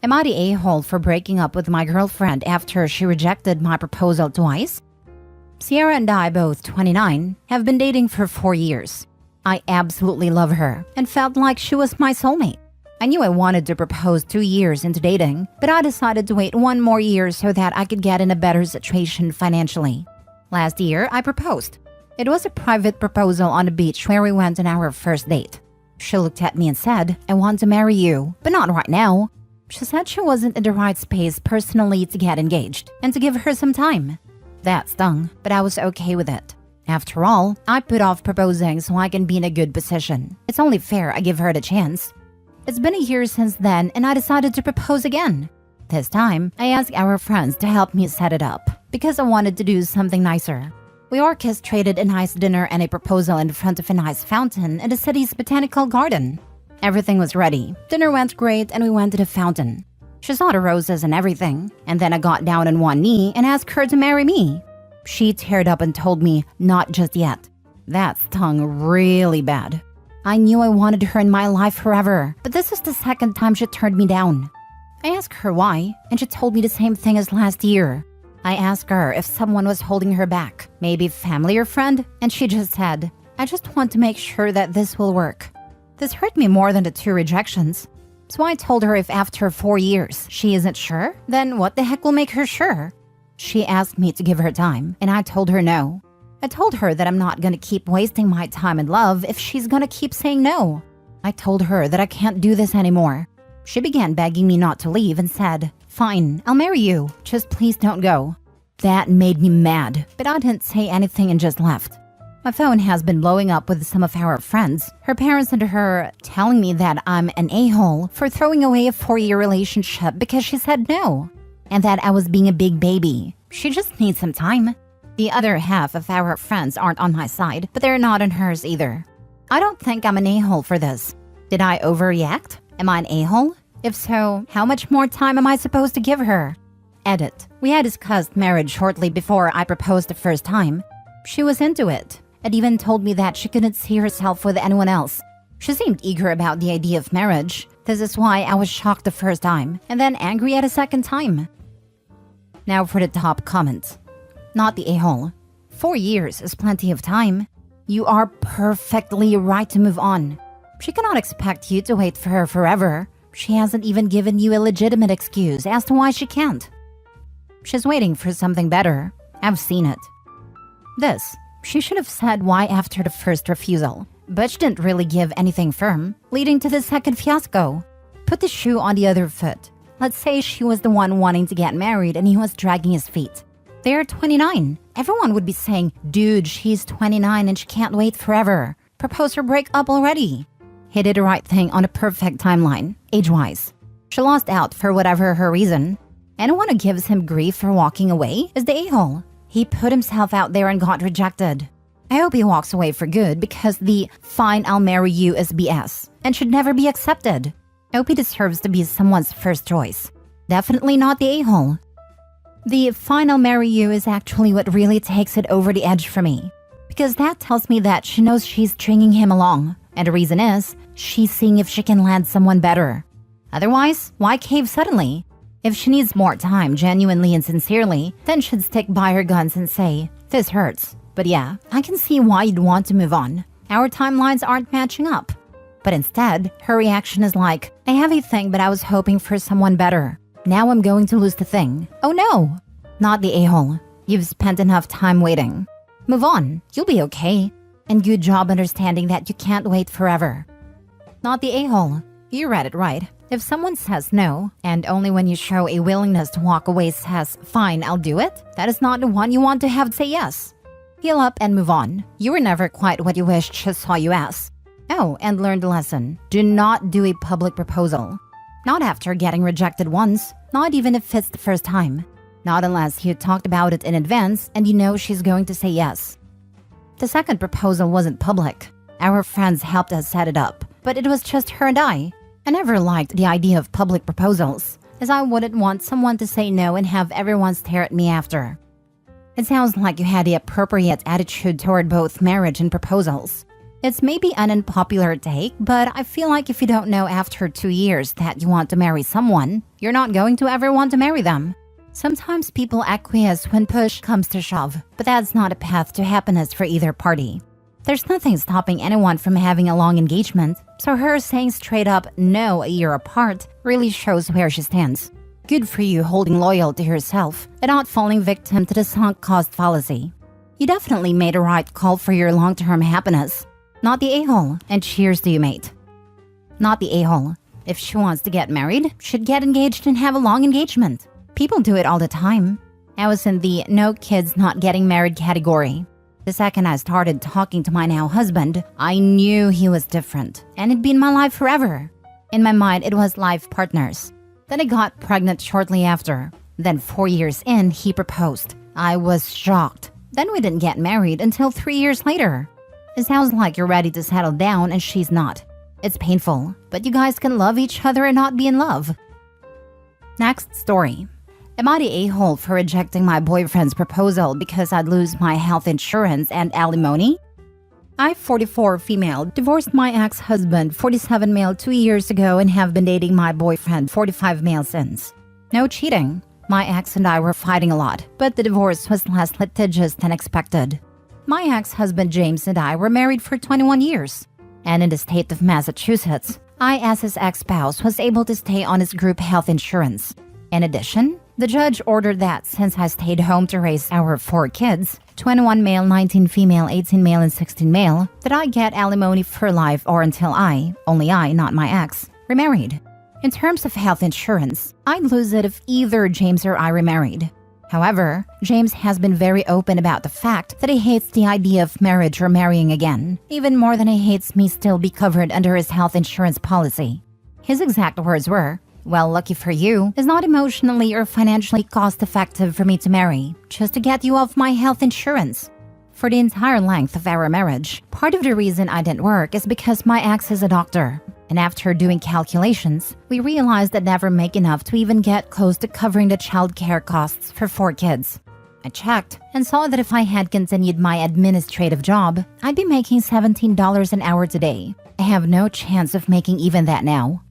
Am I the a-hole for breaking up with my girlfriend after she rejected my proposal twice? Sierra and I, both 29, have been dating for 4 years. I absolutely love her and felt like she was my soulmate. I knew I wanted to propose 2 years into dating, but I decided to wait 1 more year so that I could get in a better situation financially. Last year, I proposed. It was a private proposal on the beach where we went on our first date. She looked at me and said, "I want to marry you, but not right now." She said she wasn't in the right space personally to get engaged and to give her some time. That stung, but I was okay with it. After all, I put off proposing so I can be in a good position. It's only fair I give her the chance. It's been a year since then and I decided to propose again. This time, I asked our friends to help me set it up because I wanted to do something nicer. We orchestrated a nice dinner and a proposal in front of a nice fountain in the city's botanical garden. Everything was ready. Dinner went great and we went to the fountain. She saw the roses and everything, and then I got down on one knee and asked her to marry me. She teared up and told me, "Not just yet." That stung really bad. I knew I wanted her in my life forever, but this is the second time she turned me down. I asked her why, and she told me the same thing as last year. I asked her if someone was holding her back, maybe family or friend, and she just said, "I just want to make sure that this will work." This hurt me more than the 2 rejections. So I told her if after 4 years she isn't sure, then what the heck will make her sure? She asked me to give her time, and I told her no. I told her that I'm not gonna keep wasting my time and love if she's gonna keep saying no. I told her that I can't do this anymore. She began begging me not to leave and said, "Fine, I'll marry you, just please don't go." That made me mad, but I didn't say anything and just left. My phone has been blowing up with some of our friends, her parents and her, telling me that I'm an a-hole for throwing away a 4-year relationship because she said no, and that I was being a big baby. She just needs some time. The other half of our friends aren't on my side, but they're not on hers either. I don't think I'm an a-hole for this. Did I overreact? Am I an a-hole? If so, how much more time am I supposed to give her? Edit. We had discussed marriage shortly before I proposed the first time. She was into it. It even told me that she couldn't see herself with anyone else. She seemed eager about the idea of marriage. This is why I was shocked the first time, and then angry at a second time. Now for the top comment. Not the a-hole. 4 years is plenty of time. You are perfectly right to move on. She cannot expect you to wait for her forever. She hasn't even given you a legitimate excuse as to why she can't. She's waiting for something better. I've seen it. This. She should have said why after the first refusal, but she didn't really give anything firm, leading to the second fiasco. Put the shoe on the other foot. Let's say she was the one wanting to get married and he was dragging his feet. They're 29. Everyone would be saying, "Dude, she's 29 and she can't wait forever. Propose or break up already." He did the right thing on a perfect timeline, age-wise. She lost out for whatever her reason. Anyone who gives him grief for walking away is the a-hole. He put himself out there and got rejected. I hope he walks away for good because the "fine, I'll marry you" is BS and should never be accepted. I hope he deserves to be someone's first choice. Definitely not the a-hole. The "fine, I'll marry you" is actually what really takes it over the edge for me. Because that tells me that she knows she's stringing him along. And the reason is, she's seeing if she can land someone better. Otherwise, why cave suddenly? If she needs more time genuinely and sincerely, then she'd stick by her guns and say, "This hurts. But yeah, I can see why you'd want to move on. Our timelines aren't matching up." But instead, her reaction is like, "I have a thing, but I was hoping for someone better. Now I'm going to lose the thing. Oh no!" Not the a-hole. You've spent enough time waiting. Move on. You'll be okay. And good job understanding that you can't wait forever. Not the a-hole. You read it right. If someone says no, and only when you show a willingness to walk away says, "Fine, I'll do it," that is not the one you want to have say yes. Heal up and move on. You were never quite what you wished she saw you as. Oh, and learn the lesson. Do not do a public proposal. Not after getting rejected once, not even if it's the first time. Not unless you talked about it in advance and you know she's going to say yes. The second proposal wasn't public. Our friends helped us set it up, but it was just her and I. I never liked the idea of public proposals, as I wouldn't want someone to say no and have everyone stare at me after. It sounds like you had the appropriate attitude toward both marriage and proposals. It's maybe an unpopular take, but I feel like if you don't know after 2 years that you want to marry someone, you're not going to ever want to marry them. Sometimes people acquiesce when push comes to shove, but that's not a path to happiness for either party. There's nothing stopping anyone from having a long engagement, so her saying straight up no a year apart really shows where she stands. Good for you holding loyal to yourself and not falling victim to the sunk cost fallacy. You definitely made a right call for your long-term happiness. Not the a-hole, and cheers to you, mate. Not the a-hole. If she wants to get married, she'd get engaged and have a long engagement. People do it all the time. I was in the no kids not getting married category. The second I started talking to my now husband, I knew he was different, and it'd been my life forever. In my mind, it was life partners. Then I got pregnant shortly after. Then 4 years in, he proposed. I was shocked. Then we didn't get married until 3 years later. It sounds like you're ready to settle down and she's not. It's painful, but you guys can love each other and not be in love. Next story. Am I the a-hole for rejecting my boyfriend's proposal because I'd lose my health insurance and alimony? I, 44 female, divorced my ex-husband, 47 male, 2 years ago and have been dating my boyfriend, 45 male since. No cheating. My ex and I were fighting a lot, but the divorce was less litigious than expected. My ex-husband James and I were married for 21 years. And in the state of Massachusetts, I, as his ex-spouse, was able to stay on his group health insurance. In addition, the judge ordered that since I stayed home to raise our 4 kids, 21 male, 19 female, 18 male, and 16 male, that I get alimony for life or until I, only I, not my ex, remarried. In terms of health insurance, I'd lose it if either James or I remarried. However, James has been very open about the fact that he hates the idea of marriage or marrying again, even more than he hates me still be covered under his health insurance policy. His exact words were, "Well, lucky for you, it's not emotionally or financially cost-effective for me to marry, just to get you off my health insurance." For the entire length of our marriage, part of the reason I didn't work is because my ex is a doctor. And after doing calculations, we realized I'd never make enough to even get close to covering the child care costs for 4 kids. I checked and saw that if I had continued my administrative job, I'd be making $17 an hour today. I have no chance of making even that now.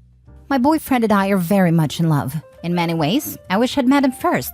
My boyfriend and I are very much in love. In many ways, I wish I'd met him first.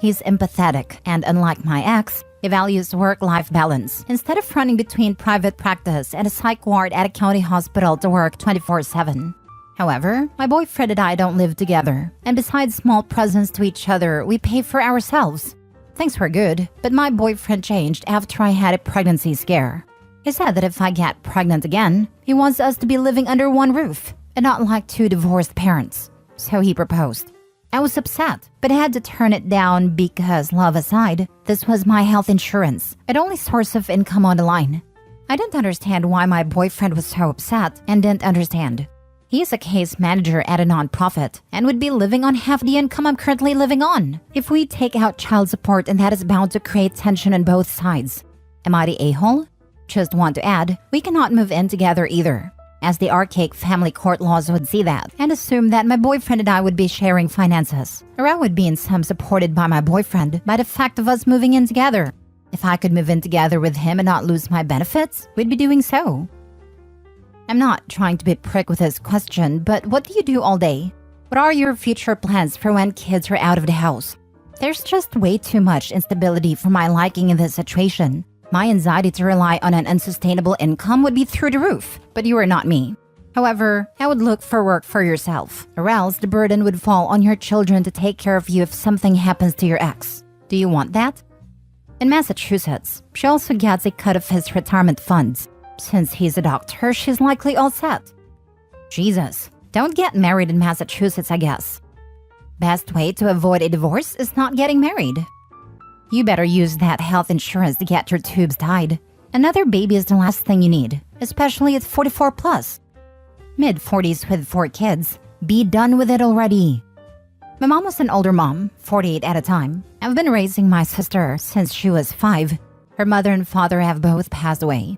He's empathetic, and unlike my ex, he values work-life balance instead of running between private practice and a psych ward at a county hospital to work 24/7. However, my boyfriend and I don't live together, and besides small presents to each other, we pay for ourselves. Things were good, but my boyfriend changed after I had a pregnancy scare. He said that if I get pregnant again, he wants us to be living under one roof and not like 2 divorced parents. So he proposed. I was upset, but I had to turn it down because, love aside, this was my health insurance, and only source of income on the line. I didn't understand why my boyfriend was so upset and didn't understand. He is a case manager at a nonprofit and would be living on half the income I'm currently living on if we take out child support, and that is bound to create tension on both sides. Am I the a-hole? Just want to add, we cannot move in together either, as the archaic family court laws would see that and assume that my boyfriend and I would be sharing finances, or I would be in some supported by my boyfriend by the fact of us moving in together. If I could move in together with him and not lose my benefits, we'd be doing so. I'm not trying to be a prick with this question, but what do you do all day? What are your future plans for when kids are out of the house? There's just way too much instability for my liking in this situation. My anxiety to rely on an unsustainable income would be through the roof, but you are not me. However, I would look for work for yourself, or else the burden would fall on your children to take care of you if something happens to your ex. Do you want that? In Massachusetts, she also gets a cut of his retirement funds. Since he's a doctor, she's likely all set. Jesus, don't get married in Massachusetts, I guess. Best way to avoid a divorce is not getting married. You better use that health insurance to get your tubes tied. Another baby is the last thing you need, especially at 44 plus. Mid-40s with 4 kids. Be done with it already. My mom was an older mom, 48 at a time. I've been raising my sister since she was 5. Her mother and father have both passed away.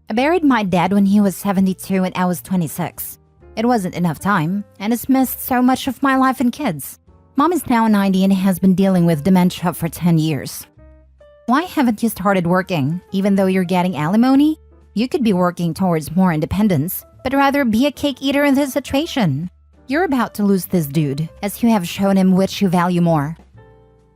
I buried my dad when he was 72 and I was 26. It wasn't enough time, and it's missed so much of my life and kids. Mom is now 90 and has been dealing with dementia for 10 years. Why haven't you started working, even though you're getting alimony? You could be working towards more independence, but rather be a cake eater in this situation. You're about to lose this dude, as you have shown him which you value more.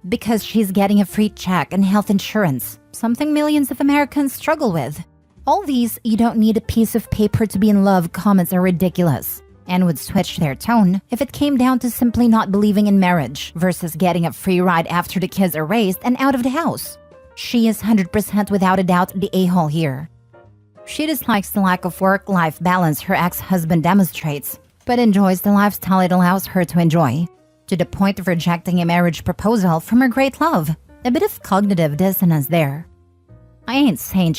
Because she's getting a free check and health insurance, something millions of Americans struggle with. All these "you don't need a piece of paper to be in love" comments are ridiculous, and would switch their tone if it came down to simply not believing in marriage versus getting a free ride after the kids are raised and out of the house. She is 100% without a doubt the a-hole here. She dislikes the lack of work-life balance her ex-husband demonstrates, but enjoys the lifestyle it allows her to enjoy, to the point of rejecting a marriage proposal from her great love. A bit of cognitive dissonance there. I ain't saying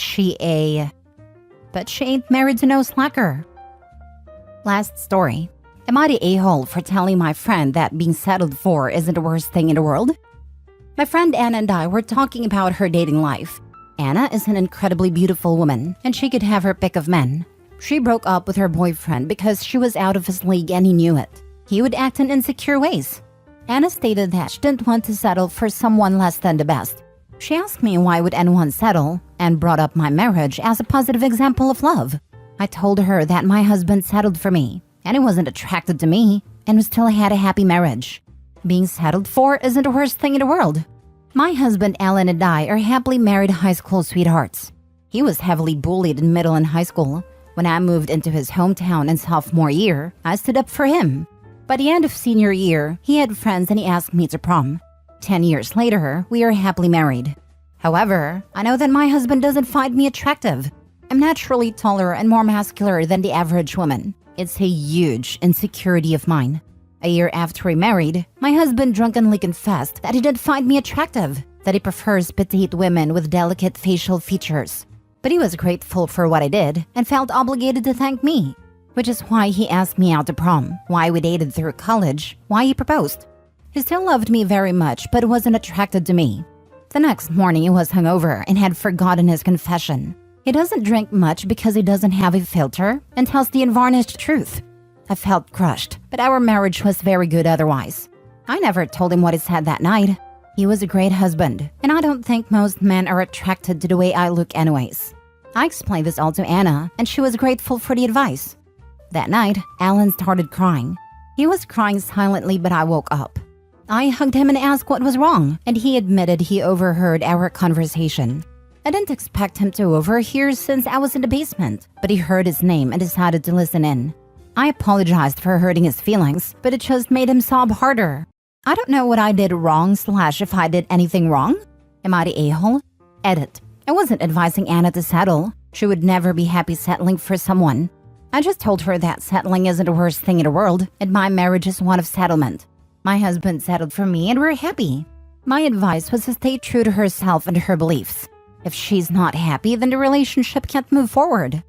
but she ain't married to no slacker. Last story. Am I the a-hole for telling my friend that being settled for isn't the worst thing in the world? My friend Anna and I were talking about her dating life. Anna is an incredibly beautiful woman, and she could have her pick of men. She broke up with her boyfriend because she was out of his league and he knew it. He would act in insecure ways. Anna stated that she didn't want to settle for someone less than the best. She asked me why would anyone settle, and brought up my marriage as a positive example of love. I told her that my husband settled for me, and he wasn't attracted to me, and we still had a happy marriage. Being settled for isn't the worst thing in the world. My husband Alan and I are happily married high school sweethearts. He was heavily bullied in middle and high school. When I moved into his hometown in sophomore year, I stood up for him. By the end of senior year, he had friends and he asked me to prom. 10 years later, we are happily married. However, I know that my husband doesn't find me attractive. I'm naturally taller and more muscular than the average woman. It's a huge insecurity of mine. A year after we married, my husband drunkenly confessed that he didn't find me attractive, that he prefers petite women with delicate facial features. But he was grateful for what I did and felt obligated to thank me, which is why he asked me out to prom, why we dated through college, why he proposed. He still loved me very much but wasn't attracted to me. The next morning he was hungover and had forgotten his confession. He doesn't drink much because he doesn't have a filter and tells the unvarnished truth. I felt crushed, but our marriage was very good otherwise. I never told him what he said that night. He was a great husband, and I don't think most men are attracted to the way I look anyways. I explained this all to Anna, and she was grateful for the advice. That night, Alan started crying. He was crying silently, but I woke up. I hugged him and asked what was wrong, and he admitted he overheard our conversation. I didn't expect him to overhear since I was in the basement, but he heard his name and decided to listen in. I apologized for hurting his feelings, but it just made him sob harder. I don't know what I did wrong / if I did anything wrong. Am I the a-hole? Edit. I wasn't advising Anna to settle. She would never be happy settling for someone. I just told her that settling isn't the worst thing in the world, and my marriage is one of settlement. My husband settled for me and we're happy. My advice was to stay true to herself and her beliefs. If she's not happy, then the relationship can't move forward.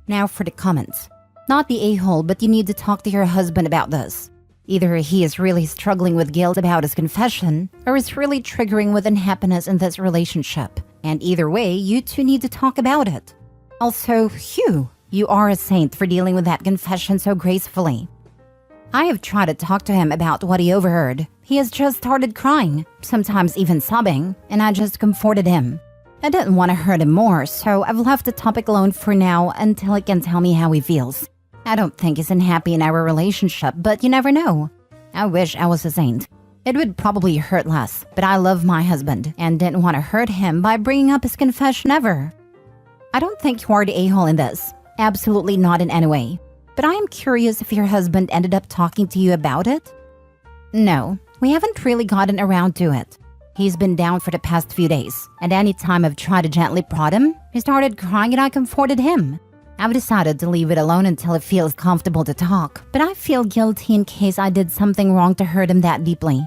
Now for the comments. Not the a-hole, but you need to talk to your husband about this. Either he is really struggling with guilt about his confession, or is really triggering with unhappiness in this relationship. And either way, you two need to talk about it. Also, phew, you are a saint for dealing with that confession so gracefully. I have tried to talk to him about what he overheard. He has just started crying, sometimes even sobbing, and I just comforted him. I didn't want to hurt him more, so I've left the topic alone for now until he can tell me how he feels. I don't think he's unhappy in our relationship, but you never know. I wish I was a saint. It would probably hurt less, but I love my husband and didn't want to hurt him by bringing up his confession ever. I don't think you are the a-hole in this. Absolutely not in any way. But I am curious if your husband ended up talking to you about it? No, we haven't really gotten around to it. He's been down for the past few days, and any time I've tried to gently prod him, he started crying and I comforted him. I've decided to leave it alone until it feels comfortable to talk, but I feel guilty in case I did something wrong to hurt him that deeply.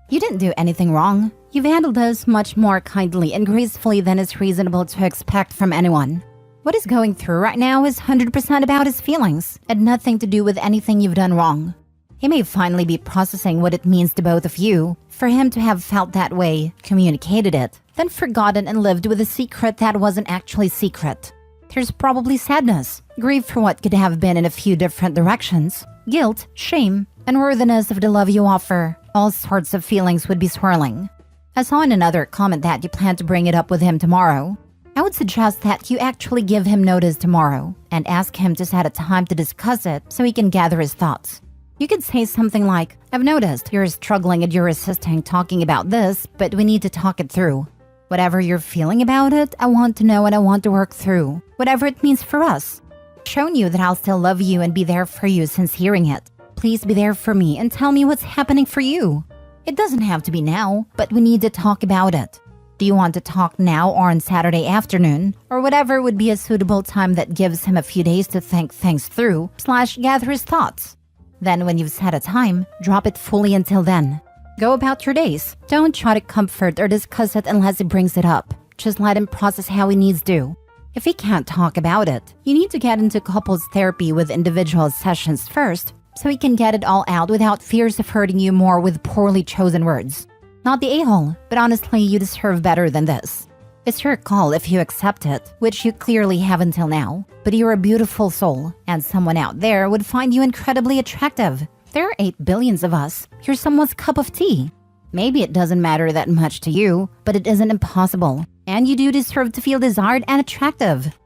You didn't do anything wrong. You've handled this much more kindly and gracefully than is reasonable to expect from anyone. What he's going through right now is 100% about his feelings, and nothing to do with anything you've done wrong. He may finally be processing what it means to both of you. For him to have felt that way, communicated it, then forgotten and lived with a secret that wasn't actually secret. There's probably sadness, grief for what could have been in a few different directions, guilt, shame, unworthiness of the love you offer. All sorts of feelings would be swirling. I saw in another comment that you plan to bring it up with him tomorrow. I would suggest that you actually give him notice tomorrow and ask him to set a time to discuss it so he can gather his thoughts. You could say something like, I've noticed you're struggling and you're resisting talking about this, but we need to talk it through. Whatever you're feeling about it, I want to know and I want to work through, whatever it means for us. I've shown you that I'll still love you and be there for you since hearing it. Please be there for me and tell me what's happening for you. It doesn't have to be now, but we need to talk about it. Do you want to talk now or on Saturday afternoon, or whatever would be a suitable time that gives him a few days to think things through / gather his thoughts? Then when you've set a time, drop it fully until then. Go about your days. Don't try to comfort or discuss it unless he brings it up. Just let him process how he needs to. If he can't talk about it, you need to get into couples therapy with individual sessions first so he can get it all out without fears of hurting you more with poorly chosen words. Not the a-hole, but honestly, you deserve better than this. It's your call if you accept it, which you clearly have until now. But you're a beautiful soul, and someone out there would find you incredibly attractive. There are 8 billion of us. You're someone's cup of tea. Maybe it doesn't matter that much to you, but it isn't impossible. And you do deserve to feel desired and attractive.